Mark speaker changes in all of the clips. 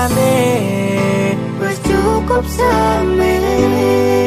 Speaker 1: rasane wis cukup semene.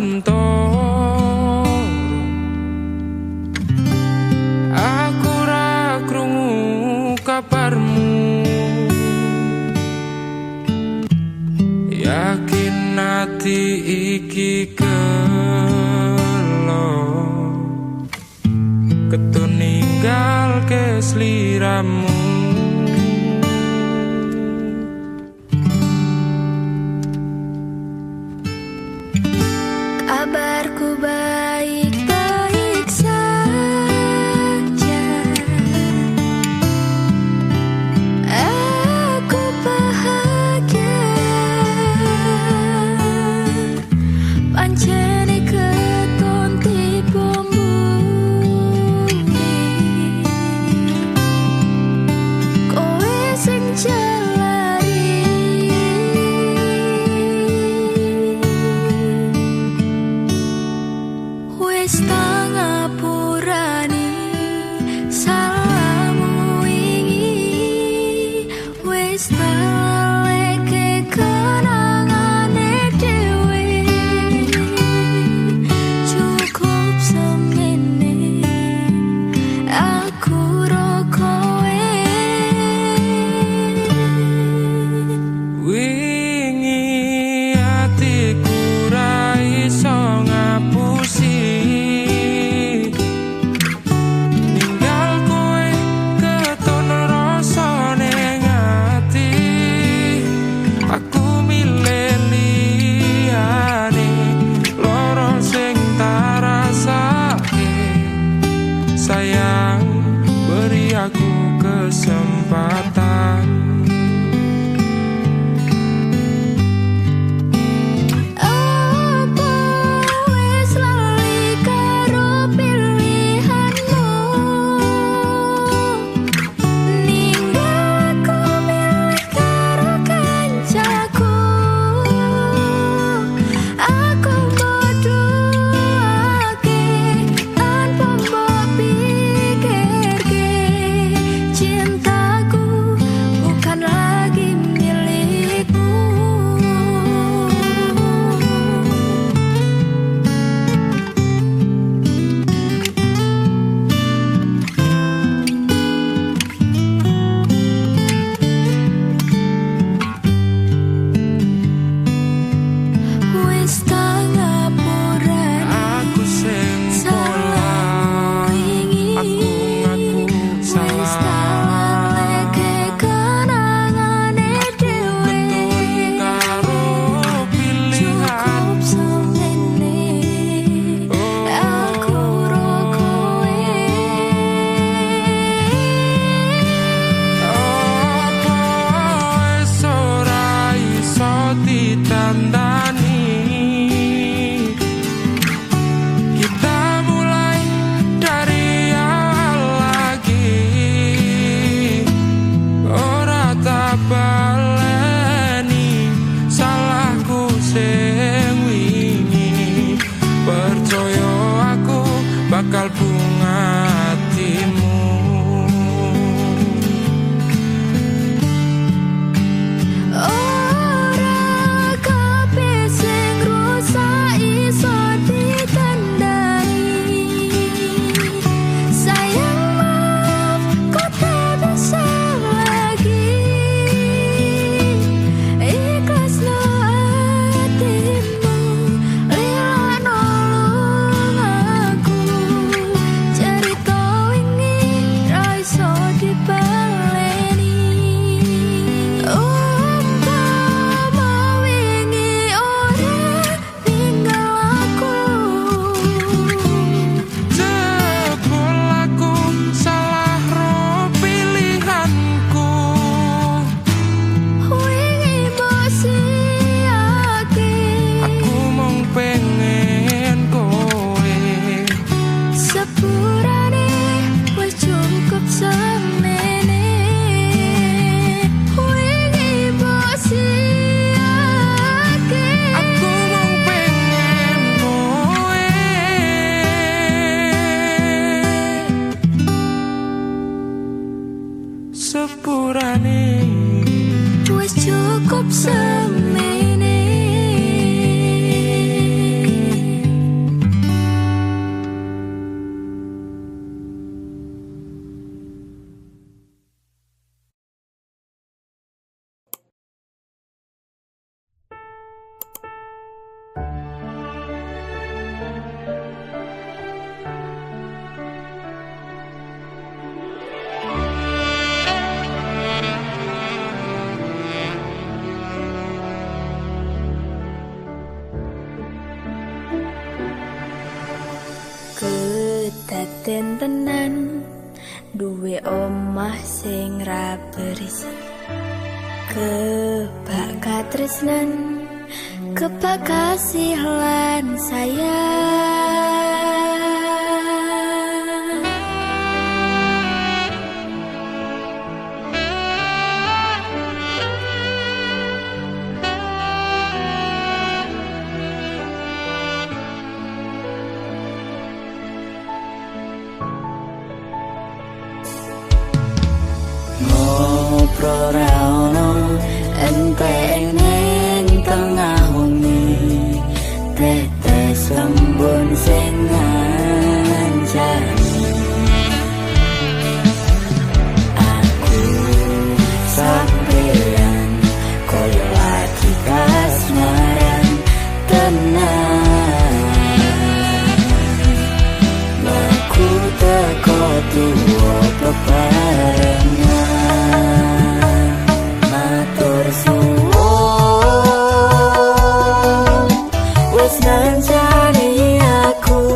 Speaker 2: antara aku ra krungu kabarmu. Yakin ati iki kelo ketun ninggal ke sliramu.
Speaker 1: Kabarku baik-baik saja, aku bahagia. Pancene keton tiba bumi, kowe sing jalari. Wis tak ngapurani salahmu wingi, wis tak leke kenangane dhewe. Cukup semene aku ro kowe.
Speaker 2: Wingi atiku ra iso ngapusi ninggal kowe keton rasa ning ati. Aku milih liyane loro sing tak rasake. Sayang, beri aku kesempatan.
Speaker 1: Apa wis lali karo pilihanmu? Ninggal aku milih karo kancaku. Aku bodohake tanpa mbok pikirke. Cintaku bukan lagi milikmu. Wis tak ngapurani
Speaker 2: Aku sing pola, aku ngaku
Speaker 1: wis tak
Speaker 2: salah.
Speaker 1: leke kenangane dhewe.
Speaker 2: Ketun karo
Speaker 1: Cukup
Speaker 2: pilihanmu.
Speaker 1: semene aku ro kowe.
Speaker 2: Apa wis ora iso ditandani? Kita mulai dari awal lagi. Ora tak baleni salahku sing wingi. Percaya aku bakal bunga hatimu.
Speaker 1: Ora kabeh sing rusak iso ditandani. Sayang, maaf, ku tak bisa lagi. Ikhlasno hatimu, lila nolong aku. Kedaden tenan duwe omah sing ra berisik, kebak katresnan, kebak kasih lan sayang.
Speaker 3: Ngobrol ra ono entek ning tengah wengi, tetes lembun sing ngancani aku sampeyan koyo lagi kasmaran tenan. Aku teko tuwa bebarengan, matur suwun wis ngancani aku.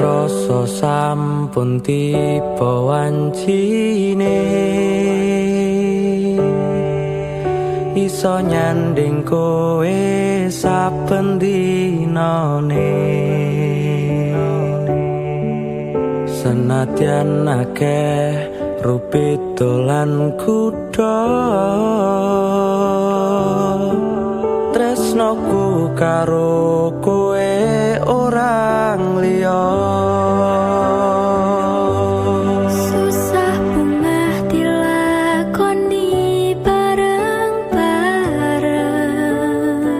Speaker 2: Rasa sampun tiba wancine iso nyanding kowe saben dinane senadyan akeh rupit dolan kuda tresnoku karo kowe orang liya
Speaker 1: Susah bungah dilakoni bareng-bareng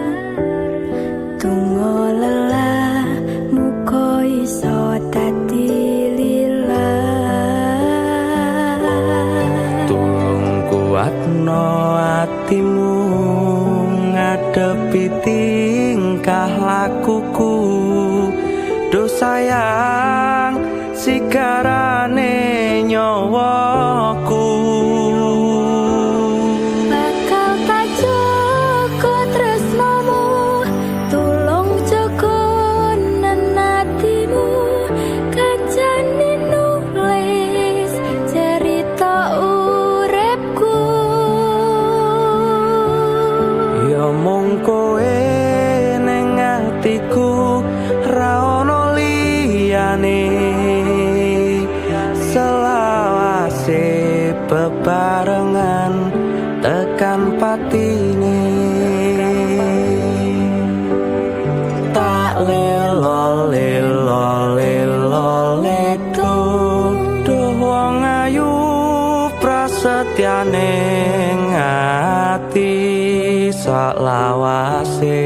Speaker 1: Tunggu lelah muka iso dadi lillah
Speaker 2: tulung kuatno atimu ngadepi tingkah lakuku do sayang sigarane nyawaku
Speaker 1: Bakal tak jaga tresnamu tulung jaga nenatimu kancane nulis cerita uripku
Speaker 2: ya mung kowe ning atiku ra ono liyane selawase bebarengan tekan patine tak lelo lelo lelo leto duh wong ayu prasetyane ngati sak lawase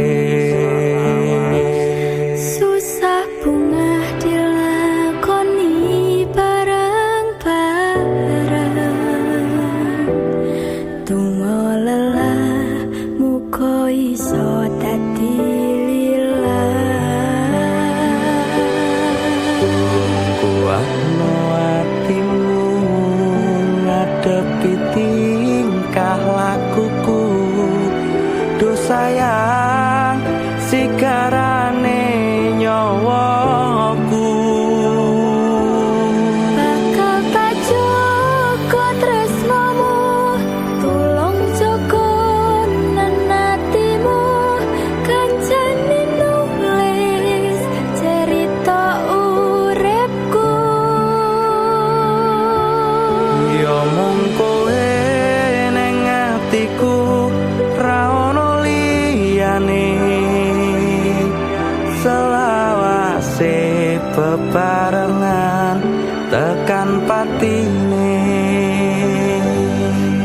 Speaker 1: Susah bungah dilakoni bareng-bareng Tunggu lelah muka iso dadi lillah
Speaker 2: kuatno atimu ngadepi tingkah lakuku do sayang sigarane nyawaku
Speaker 1: Bakal tak jaga tresnamu tulung jaga nenatimu kancane nulis cerita uripku
Speaker 2: ya mung kowe ning atiku ra ono liyane selawase bebarengan tekan patine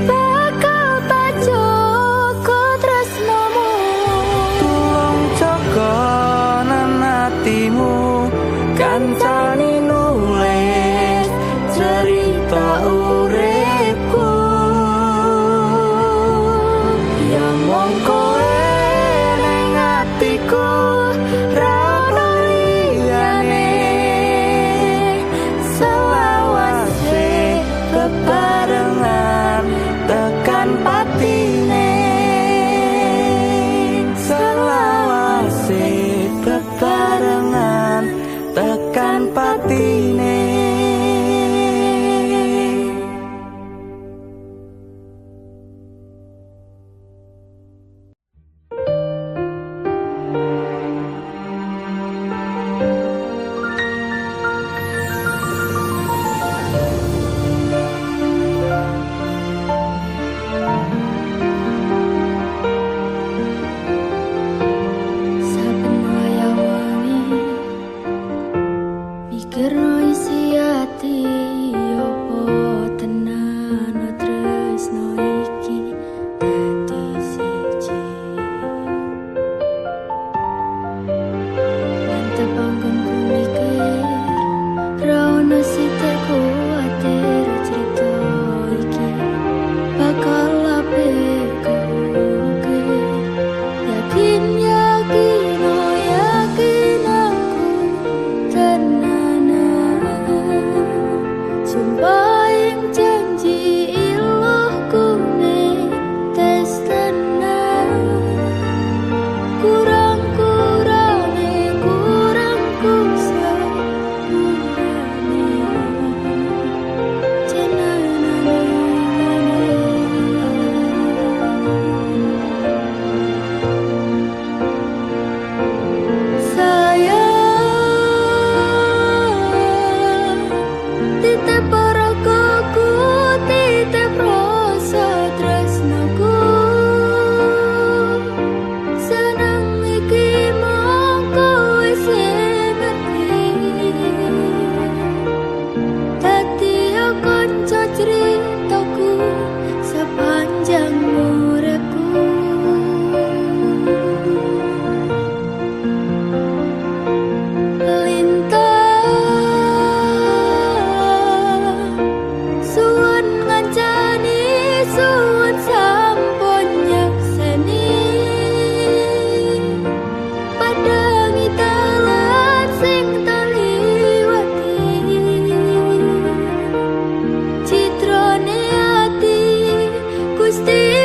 Speaker 1: Bakal tak jaga tresnamu
Speaker 2: tulung jaga nenatimu kancane nulis cerita uripku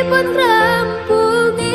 Speaker 1: dipun rampungi.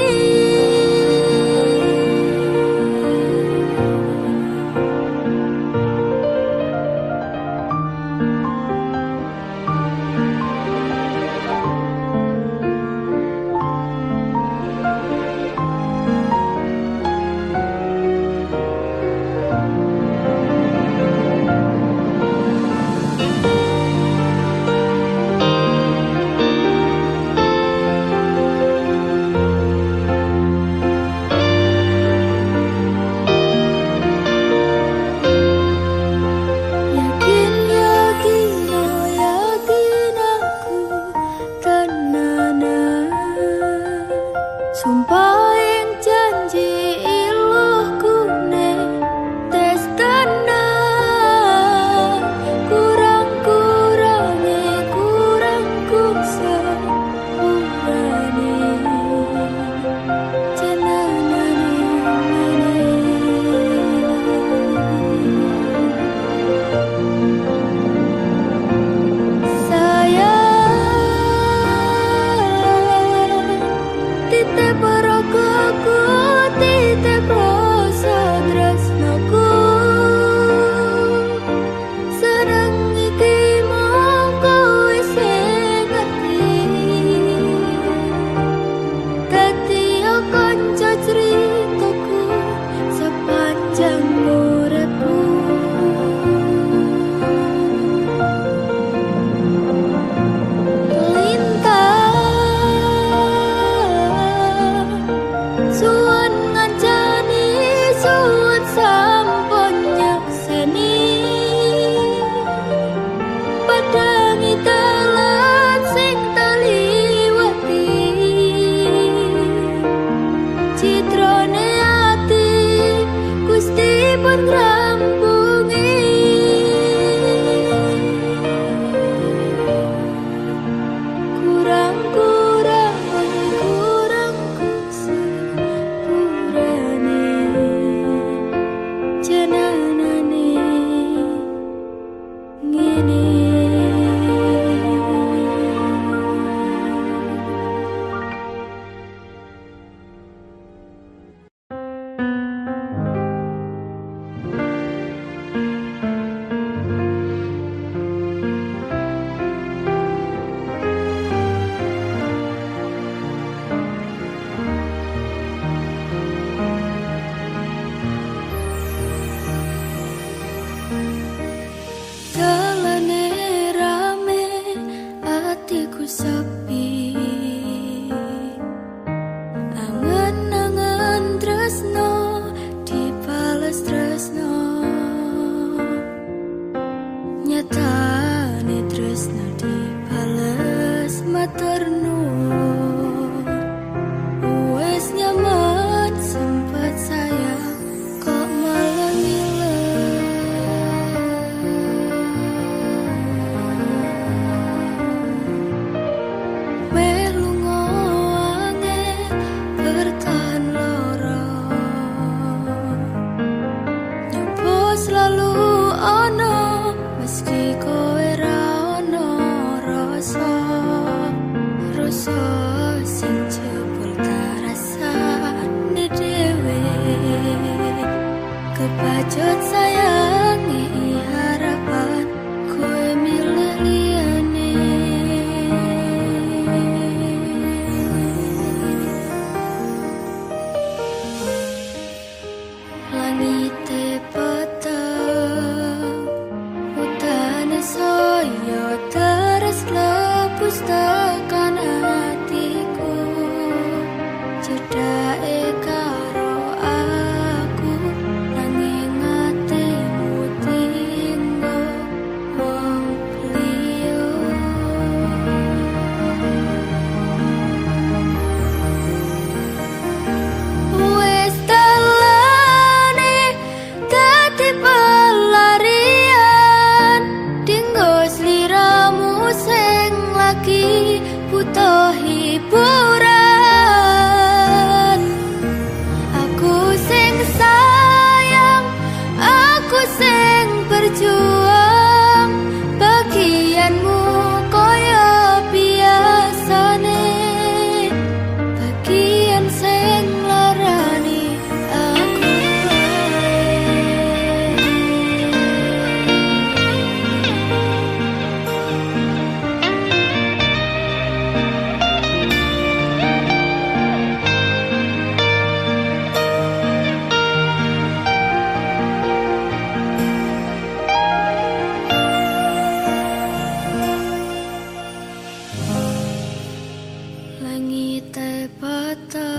Speaker 1: sepata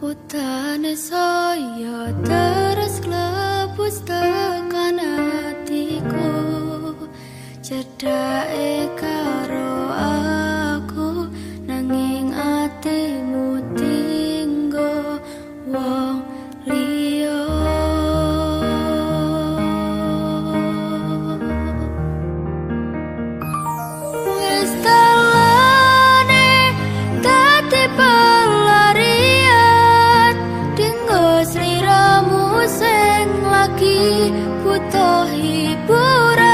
Speaker 1: utane saya terus klebus tekan atiku cedake karo aku nanging atimu tinggo wong liya wis talane dadi pelarian dinggo sliramu sing lagi butuh hiburan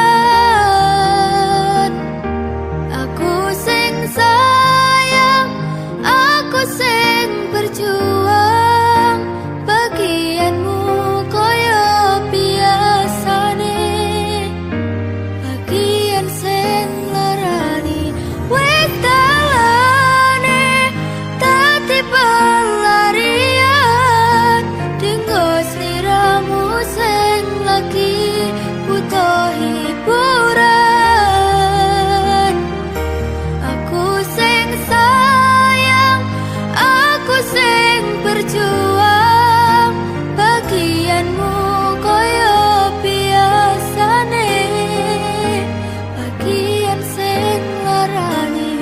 Speaker 1: aku sing sayang aku sing berjuang bagianmu koyo biasane bagian sing larani wis dalane dadi pelarian dinggo sliramu sing lagi butuh hiburan aku sing sayang aku sing berjuang bagianmu koyo biasane bagian sing larani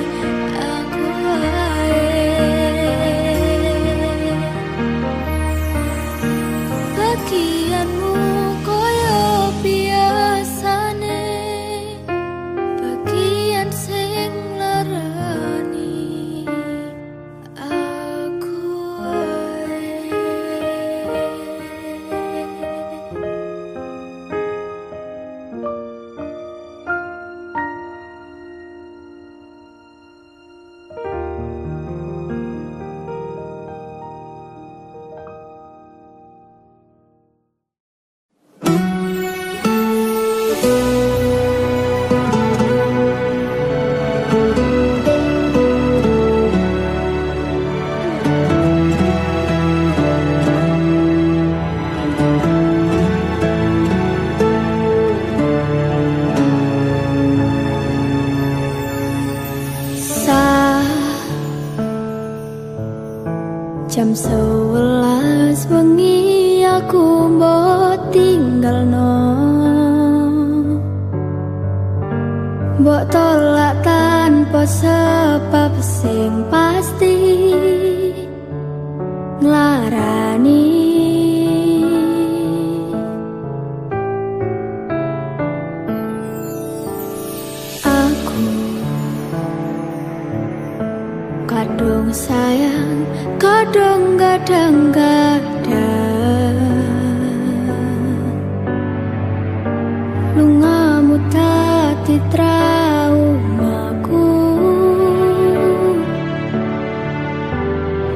Speaker 1: aku wae bagianmu koyo biasane bagian sing larani aku wae. Jam 11 wengi aku mbok tinggalno mbok tolak tanpa sebab sing pasti nglarani aku kadung sayang kadung gadang-gadang lungamu dadi traumaku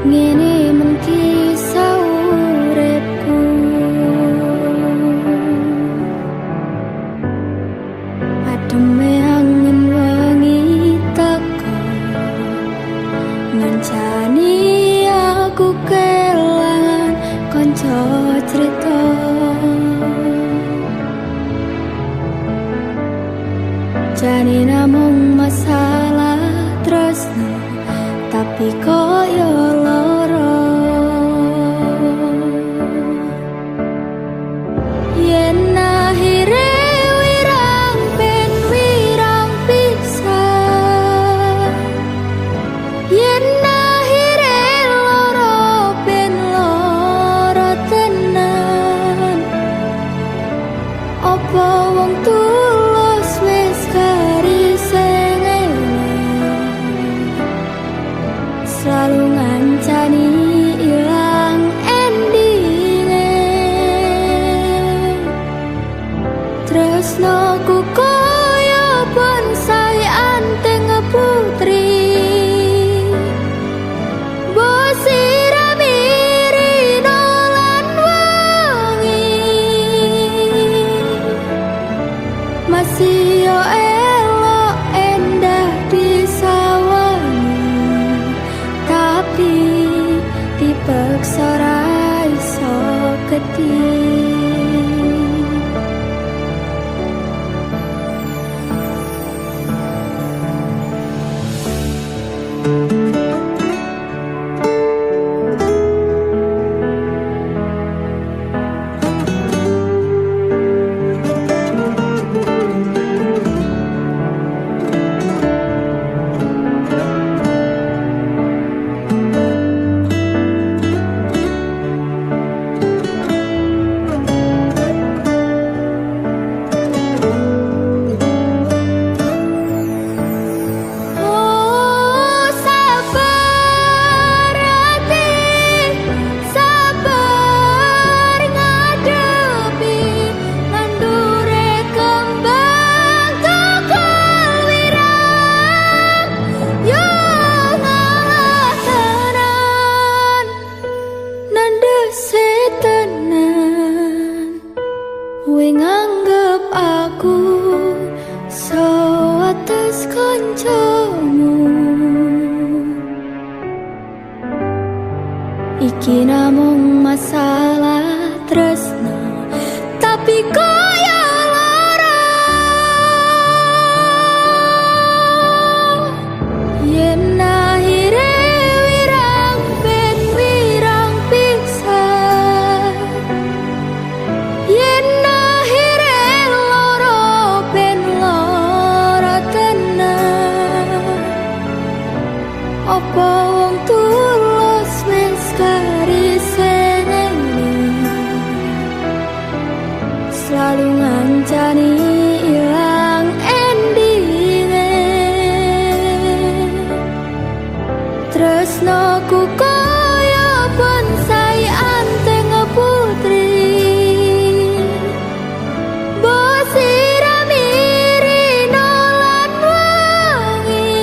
Speaker 1: ngene men kisah uripku ademe angin wengi teko ngancani aku kelangan konco cerita jane namung masalah tresno tapi koyo loro yen akhire wirang ben wirang pisah yen akhire loro ben loro tenan opo wong tulus wis kariseng selalu ngancani ilang endinge tresnoku koyo bonsai anteng putri bosirami nolan wangi masih yo elok endah disawangi tapi iki namung masalah tresno, tapi koyo lara. Yen akhire wirang ben wirang pisan, yen akhire loro ben loro tenan. Apa wong tulus wis karisene selalu ngancani ilang endine. Tresnoku koyo bonsai anteng putri, bosira mirino lan wangi,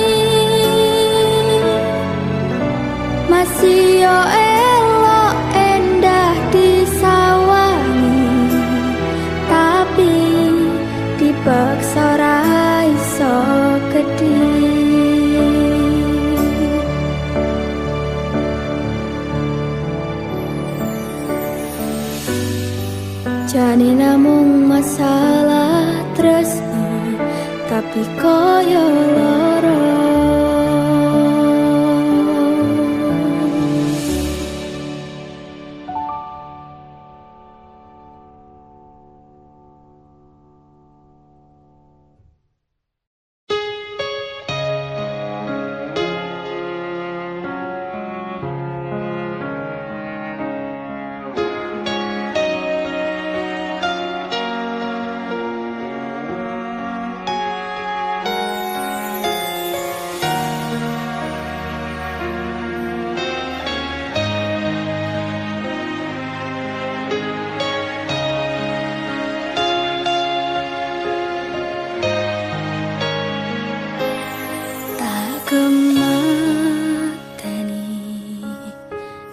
Speaker 1: masih yo elok endah disawangi, tapi dipaksa ra iso gedhi. Jane namung masalah tresno, tapi koyo loro.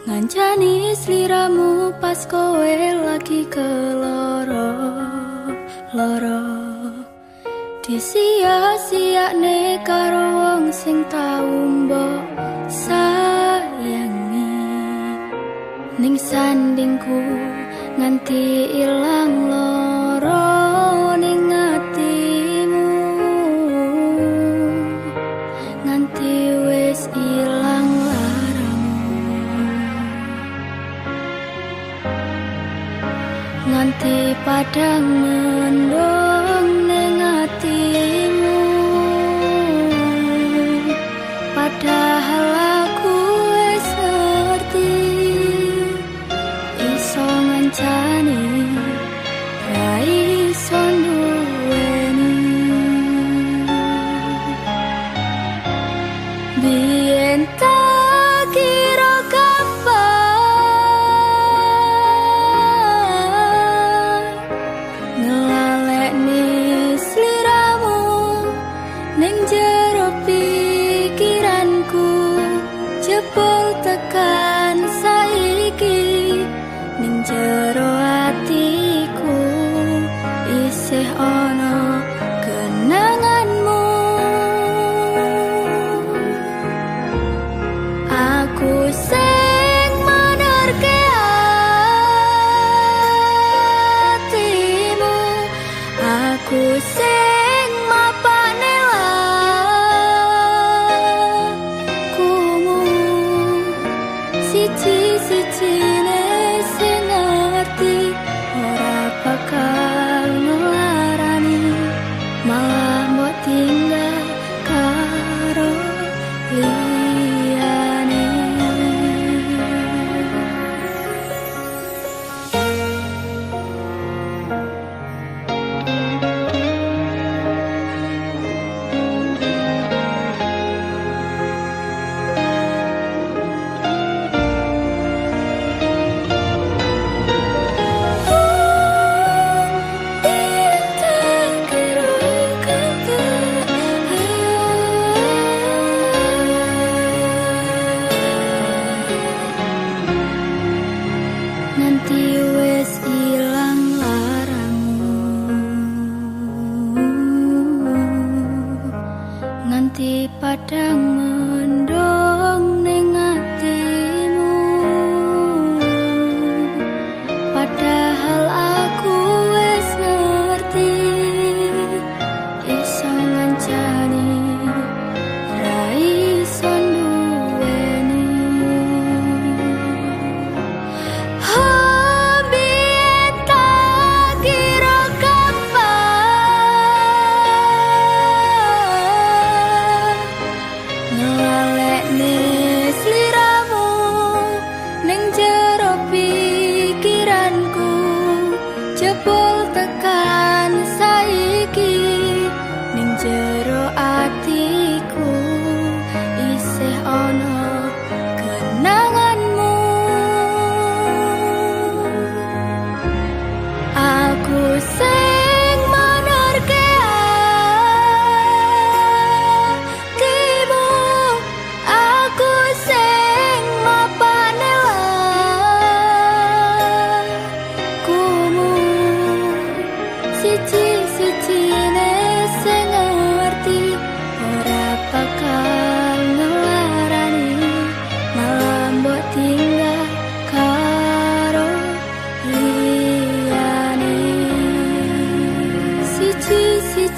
Speaker 1: Ngancani sliramu pas kowe lagi keloro-loro, disia-siakne karo wong sing tau mbok sayangi. Ning sandingku nganti ilang loro ning atimu, nganti wis ilang nganti padang mendung ning atimu. Padahal aku wis ngerti iso ngancani ra iso duweni. Biyen tak kira kapan ngelalekne sliramu ning jero pikiranku, jebul tekan saiki ning jero atiku isih ana kenanganmu. Aku sing manerke atimu, aku sing mapane lakumu, siji-sijine sing ngerti ora bakal ngelarani, malah mbok tinggal karo liyane.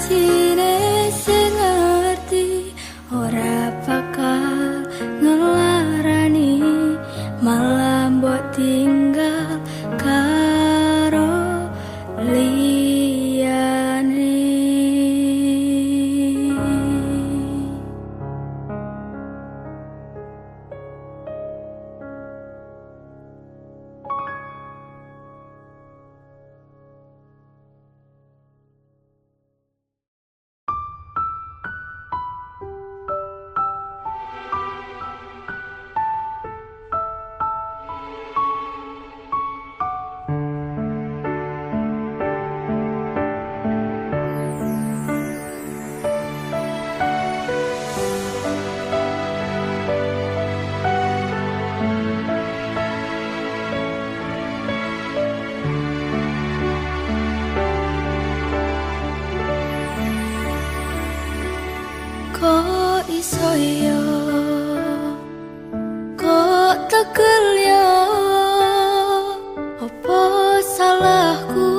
Speaker 1: janjine sing ngerti ora bakal ngelarani malah mbok tinggal karo liyane. Kok iso yo, kok tegel yo, apa salahku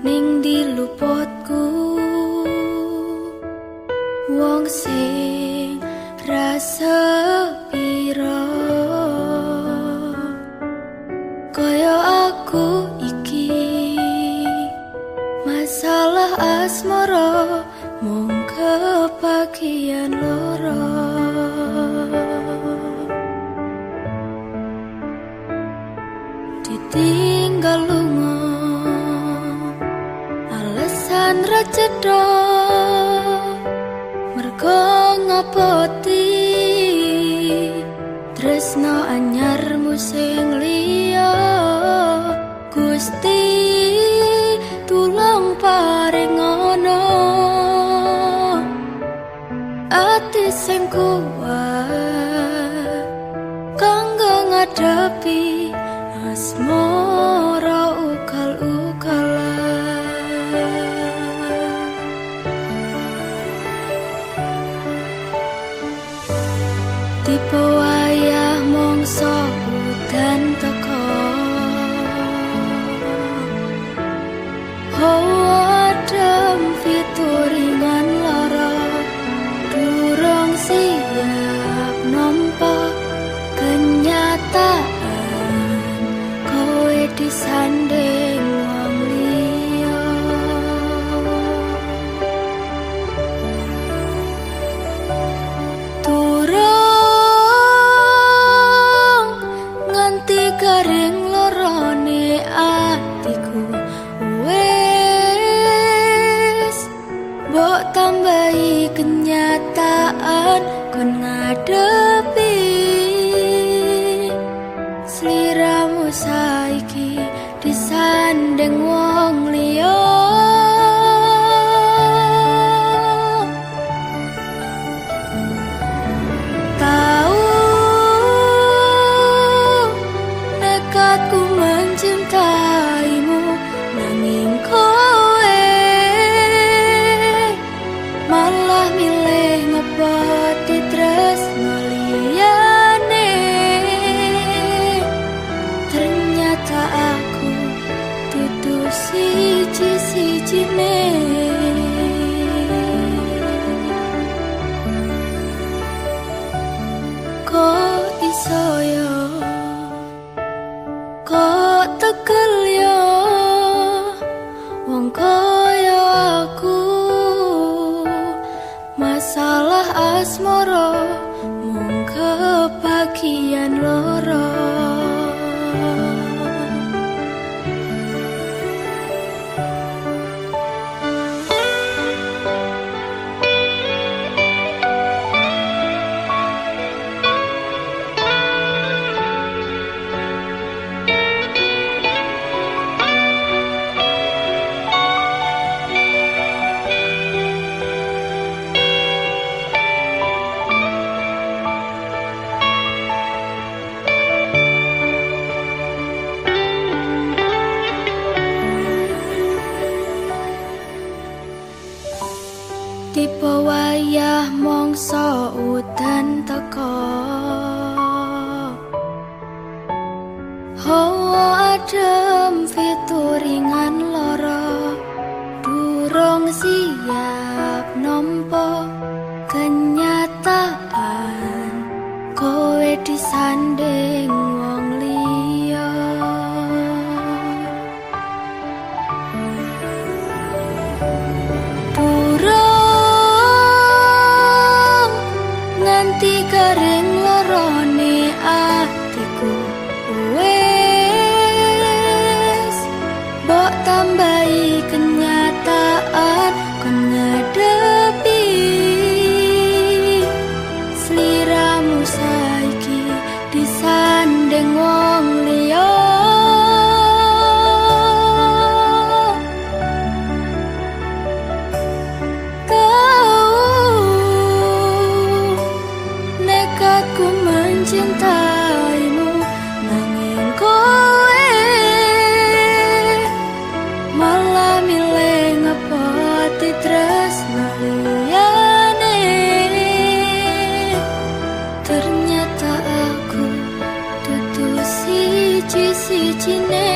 Speaker 1: ning diluputku wong sing rasa piro kaya aku iki masalah asmara mung kebagian loro. Ditinggal lunga alasan ra cedha mergo ngapoti tresno anyarmu sing liya. Gusti tulung paringono ati sing kuat kanggo ngadepi asmara ukal-ukalan. Tipe wayah mongso udan teko adem fituringan lara durung siap nampa kenyataan kowe disanding wong liya. Durung nganti garing lorone atiku mbok tambahi kenyataan kon ngadepi sliramu saiki disanding wong liya. Tahu nekatku mencintaimu nanging kowe malah milih ngepoti tresno liyane. Ternyata aku tutus disanding wong liya. Durung nganti kering lorone atiku, wes mbok tambahi kenyataan kon ngadepi sliramu saiki disanding wong liya. Nekatku mencintaimu, nanging kowe malah milih ngepoti tresno liyane. Ternyata aku dudu siji-sijine.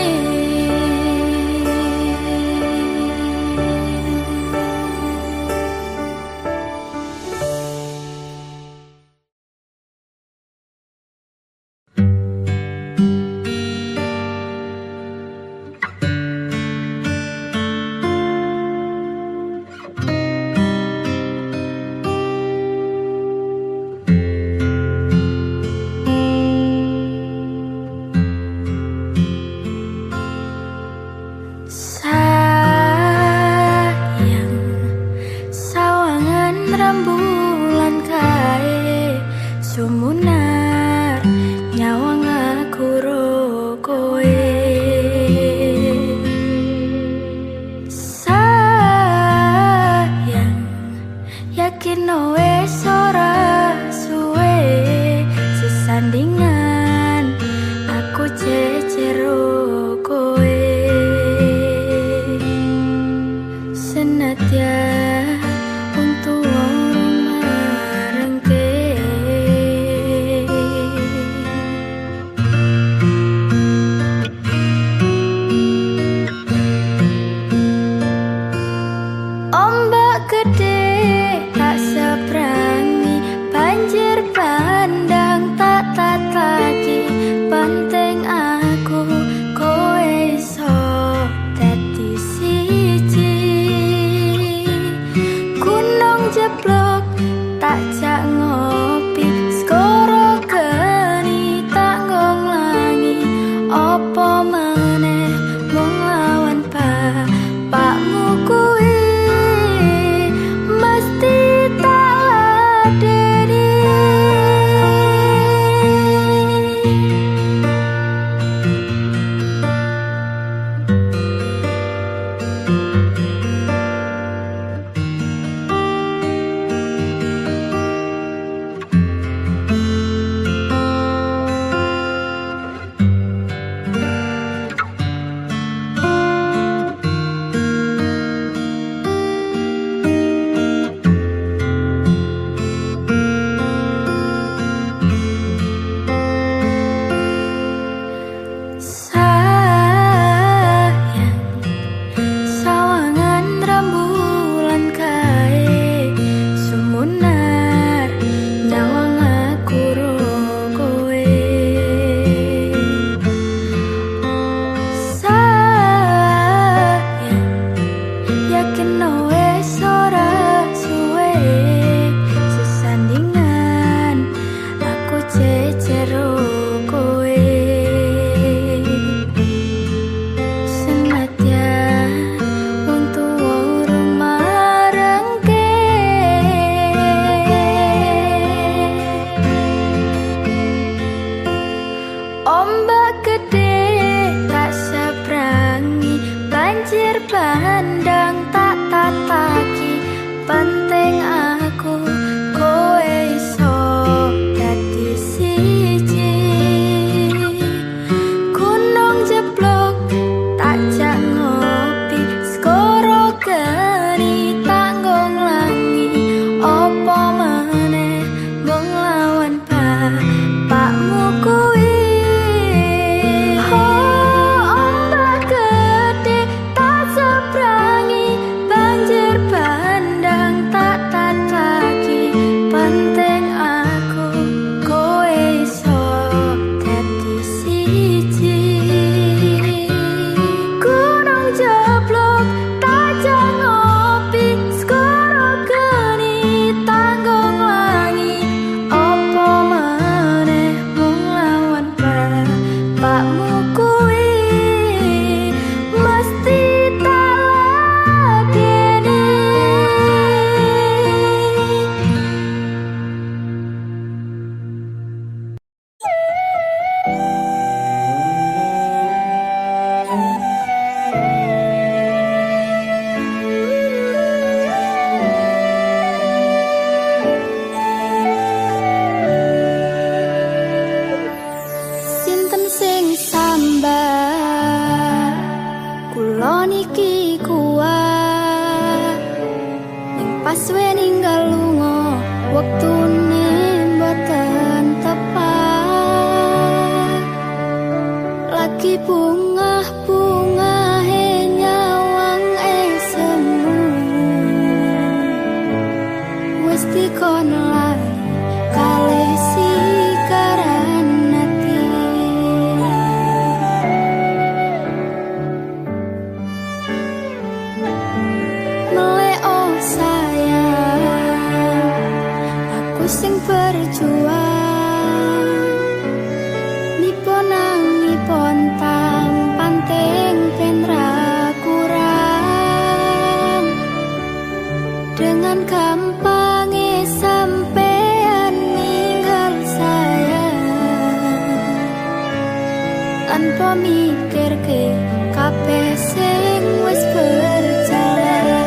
Speaker 1: tanpa mikirke kabeh sing wis berjalan.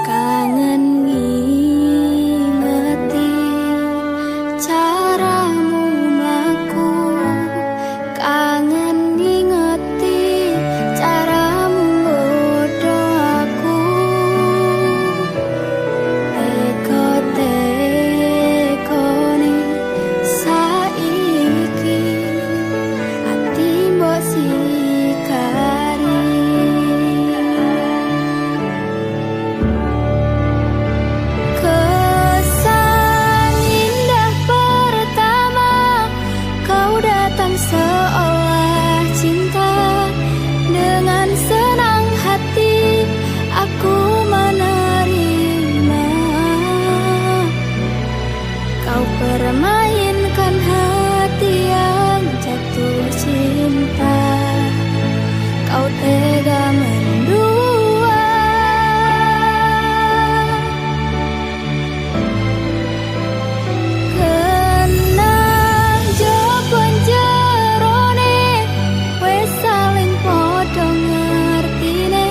Speaker 1: Kangen ngingeti caramu mlaku, kangen ngingeti caramu nggodho aku. Teko-tekone saiki ati mbok sikari. Kesan indah pertama kau datang seolah cinta. Dengan senang hati aku menerima. Kau permainkan hati yang jatuh cinta. Kau tega mendua. Kenang jopon jerone wis saling padha ngertine.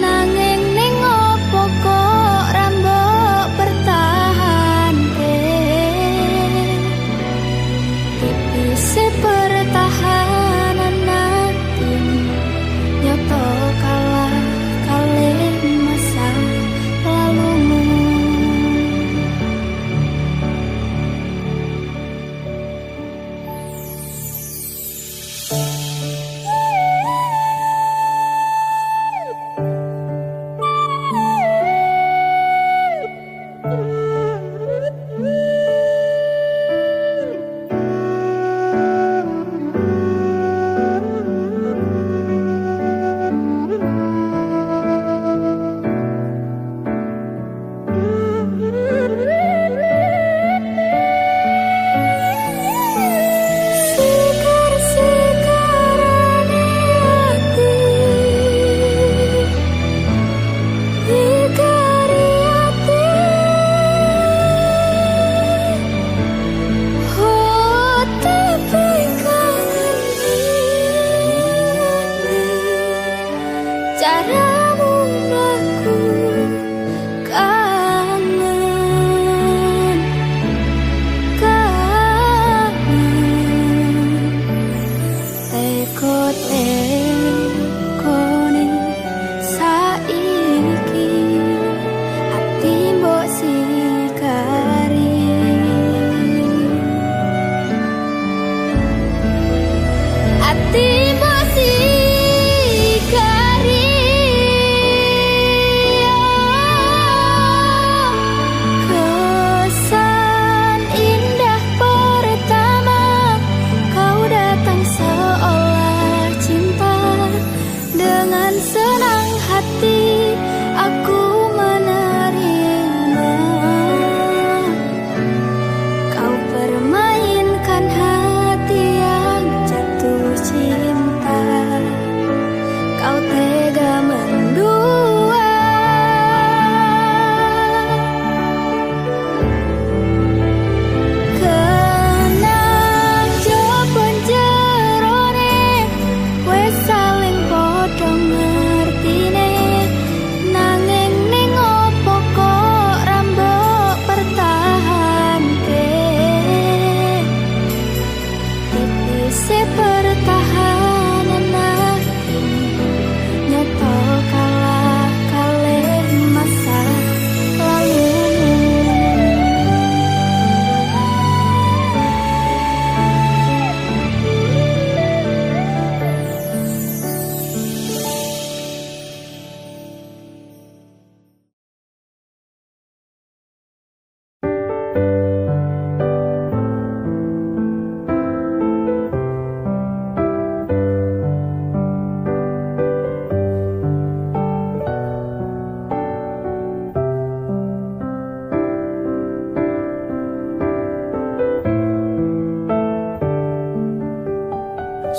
Speaker 1: Nanging ning opo kok ra mbok pertahanke. Tipise pertahanan hatimu nyoto kalah kalih masa lalumu. Sekar-sekarane hati ikari hati. Oh tapi kangen ngingeti caramu mlaku. Kangen, kangen teko-tekone saiki ati mbok sikari. Ati mbok sikari. Kesan indah pertama kau datang seolah cinta. Dengan senang hati aku menerima. Kau permainkan hati yang jatuh cinta. Kau tega mendua. Kenang jopon jerone wis saling padha ngertine. Nanging ning opo kok ra mbok pertahanke. Tipise pertahanan hatimu nyoto kalah kalih masa lalumu.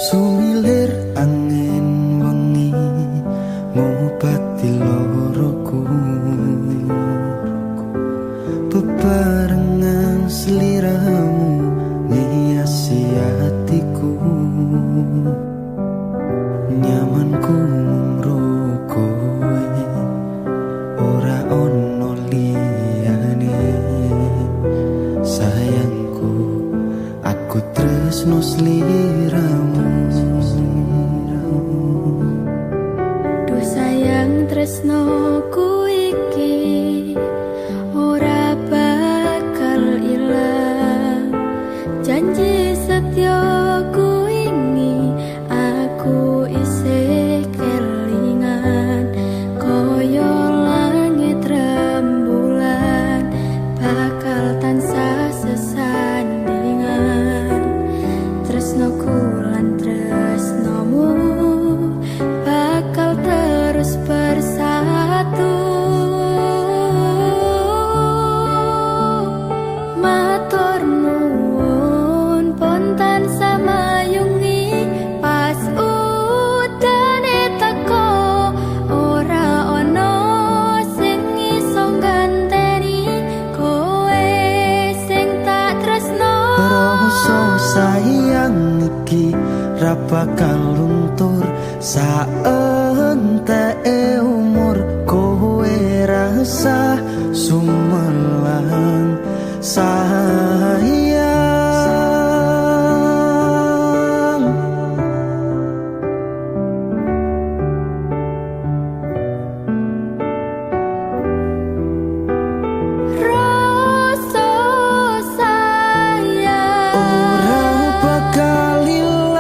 Speaker 2: Sumilir angin wengi ngobati loroku. Beberapa bakal luntur saenteke umur kowe rasa sumelang sayang.
Speaker 1: Rasa sayang
Speaker 2: Ora bakal ilang,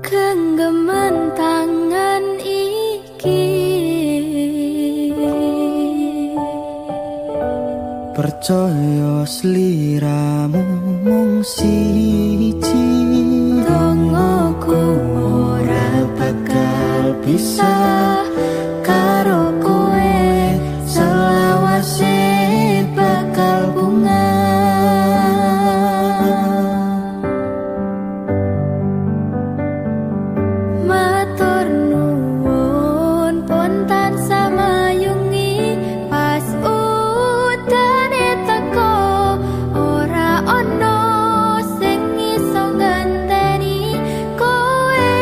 Speaker 1: genggaman tangan iki
Speaker 2: percaya sliramu mung siji.
Speaker 1: dongoku ora bakal bisa karo kowe selawase bakal bunga. Matur nuwun pun tansah mayungi pas udane teko ora ono sing iso ngenteni kowe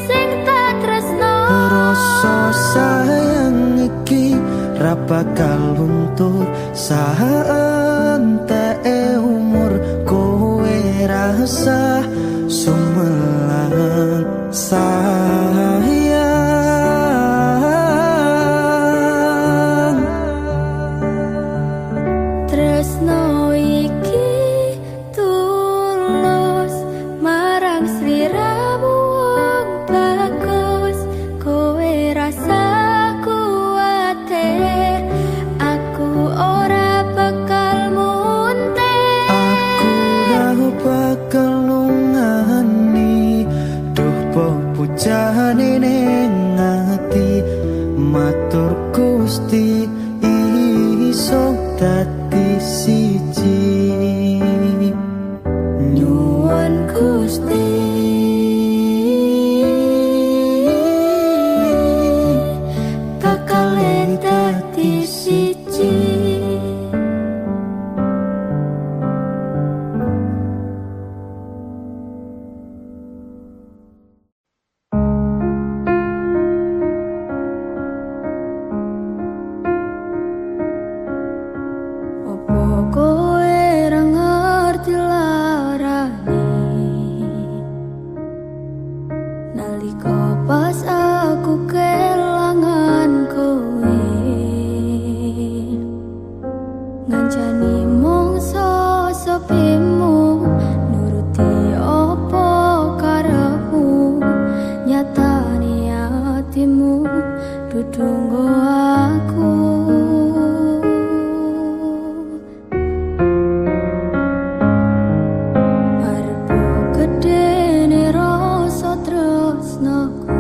Speaker 1: sing tak tresno.
Speaker 2: Rasa sayang iki ra bakal luntur saenteke umur kowe rasa sumelang sayang.
Speaker 1: Tresno iki tulus marang sliramu wong bagus, kowe rasa kuwatir aku ora bakal muntek.
Speaker 2: Aku ra bakal lungani duh pepujane ning ati. Matur Gusti iso dadi siji.
Speaker 1: Nyuwun Gusti bakal dadi siji. Opo kowe ra ngerti larane nalika pas aku kelangan kowe, ngancani mongso sepimu nuruti opo karepmu, nyatane atimu dudu nggo aku. Arepku gedene rasa tresnaku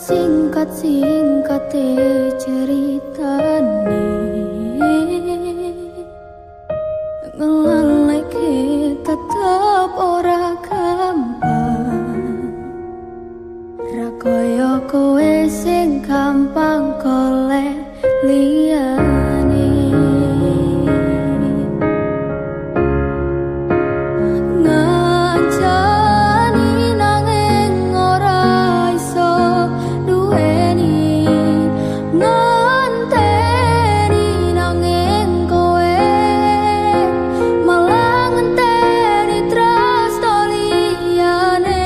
Speaker 1: singkat-singkat ceritane ngelaleke tetep ora gampang ra kaya kowe sing gampang golek liyane ngajani nanging ora iso duweni ngenteni nanging kowe malah ngenteni tresno liyane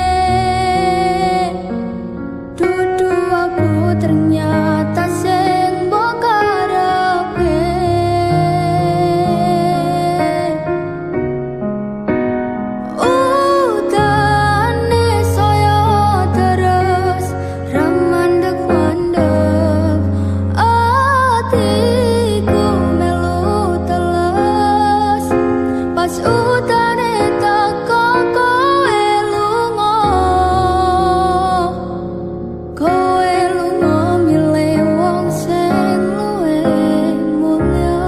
Speaker 1: dudu aku ternyata sing mbok karepe udane saya terus ramandeg-mandeg atiku melu teles pas udane teko kowe lunga milih wong sing luwih mulya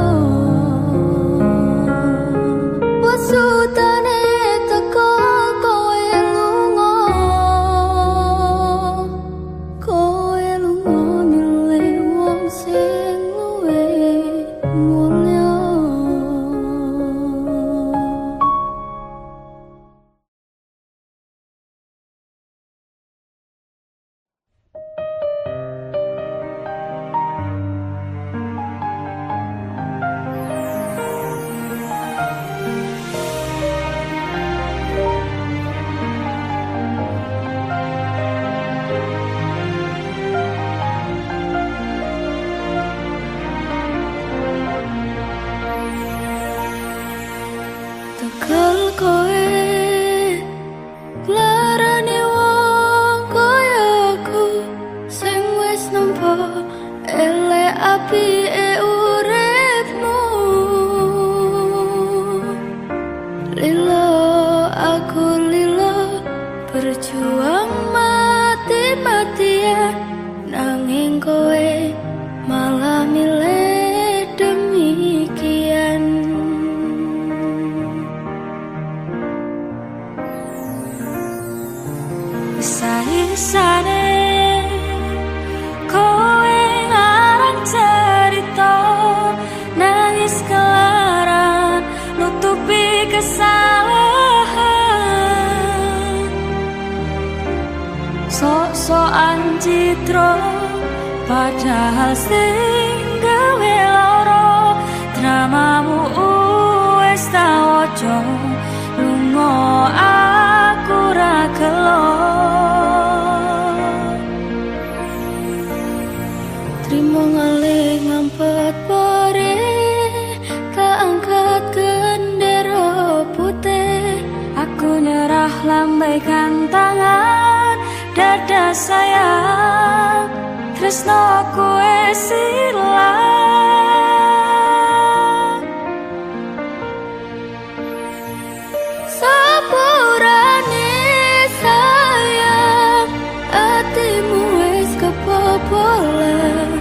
Speaker 1: pas udane teko kowe lunga milih wong sing luwih mulya. Tegal kowe larane wong kaya aku sing wis nampa elek apike uripmu lilo aku lilo berjuang mati-matian nanging kowe malah milih demikian. Isa-isane kowe ngarang cerita nangis kelaran nutupi kesalahan sok-sokan citra padahal sing gawe lara dramamu wis tak waca lunga aku ra gelo trimo ngalih ngampet pare tak angkat gendera putih aku nyerah lambaikan tangan dada sayang tresnoku wis ilang sepurane sayang atimu wis kebobolan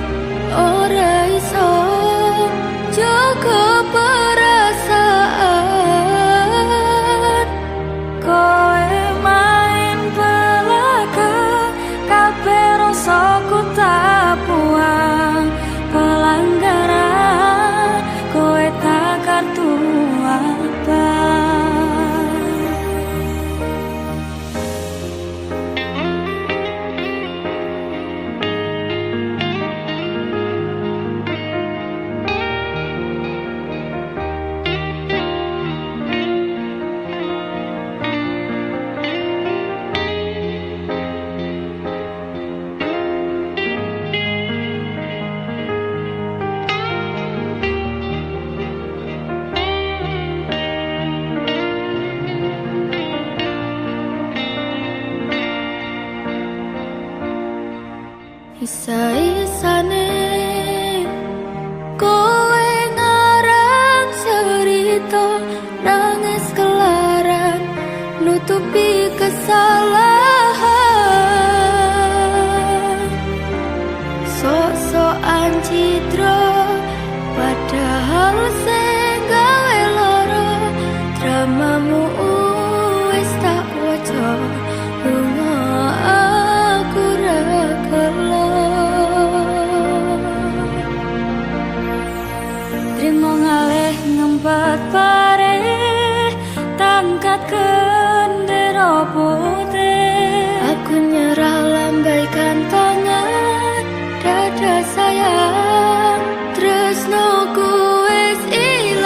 Speaker 1: ora iso jaga perasaan kowe main belakang kabeh rasaku tak buang pelanggaran kowe tak kartu abang. Isa-isane kowe ngarang cerita nangis kelaran nutupi kesalahan gendera putih. Aku nyerah lambaikan tangan, dada sayang, tresnoku wis ilang.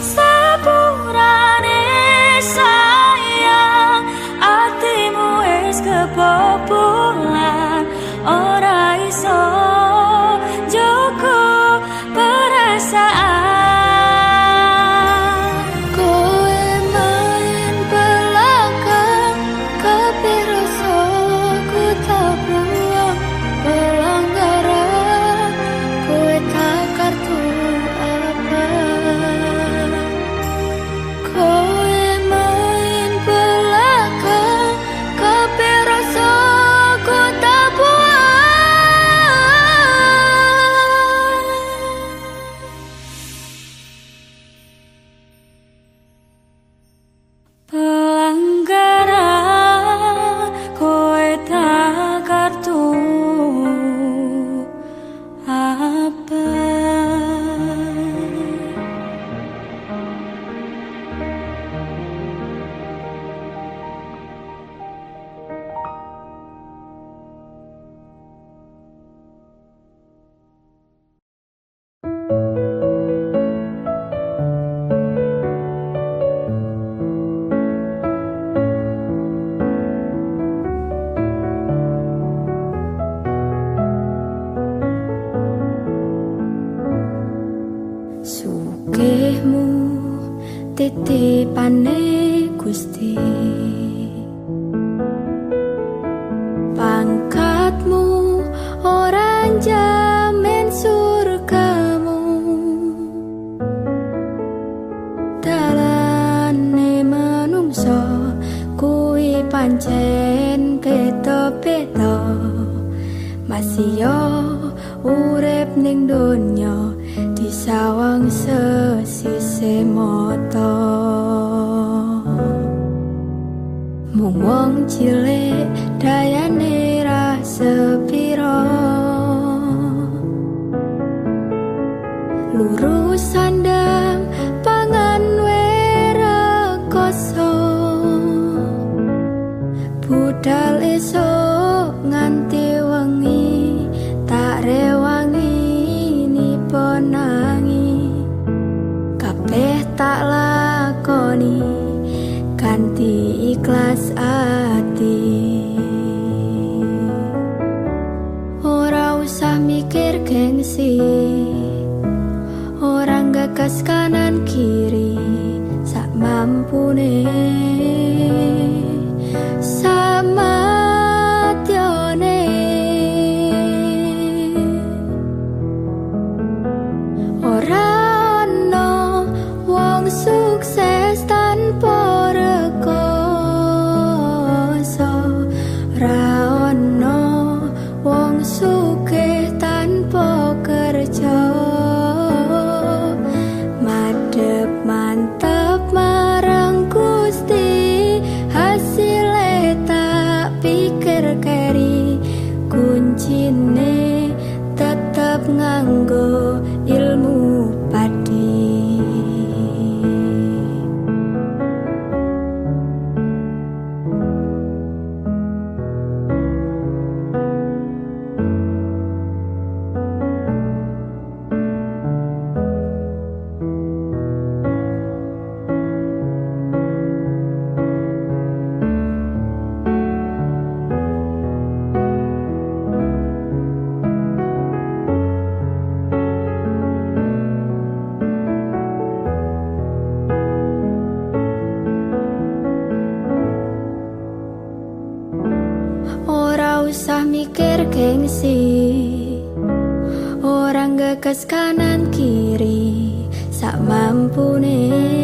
Speaker 1: Sepurane sayang, atimu wis kebobolan, ora iso joko perasaan. Kowe main belakang, kepiroso ku tak buang pelanggaran. Kowe tak kartu apa. Kowe main belakang, kepiroso ku tak buang. Pelanggaran kowe tak kartu apa. Sugihmu titipane Gusti, pangkatmu ora jamin surgamu. Dalane manungsa kuwi pancen beda-beda, masih yo urip ning donya disawang sesise mata. Mung wong cilik dayane ra sepiro, lurus sandang pangan werekoso, budal esuk nganti wengi tak rewangi nipo nangi. Kabeh tak lakoni kanthi ikhlas ati. Ora usah mikir gengsi, orang gagas kanan kiri, sak mampune sama tione. Ora ono wong sukses tanpa rekoso, ora ono wong sugih tanpa kerja. Madhep mantep marang Gusti, hasile tak pikir keri, kuncine tetep nganggo ilmu padi. Ora usah mikir gengsi, orang gagas kanan kiri, sak mampune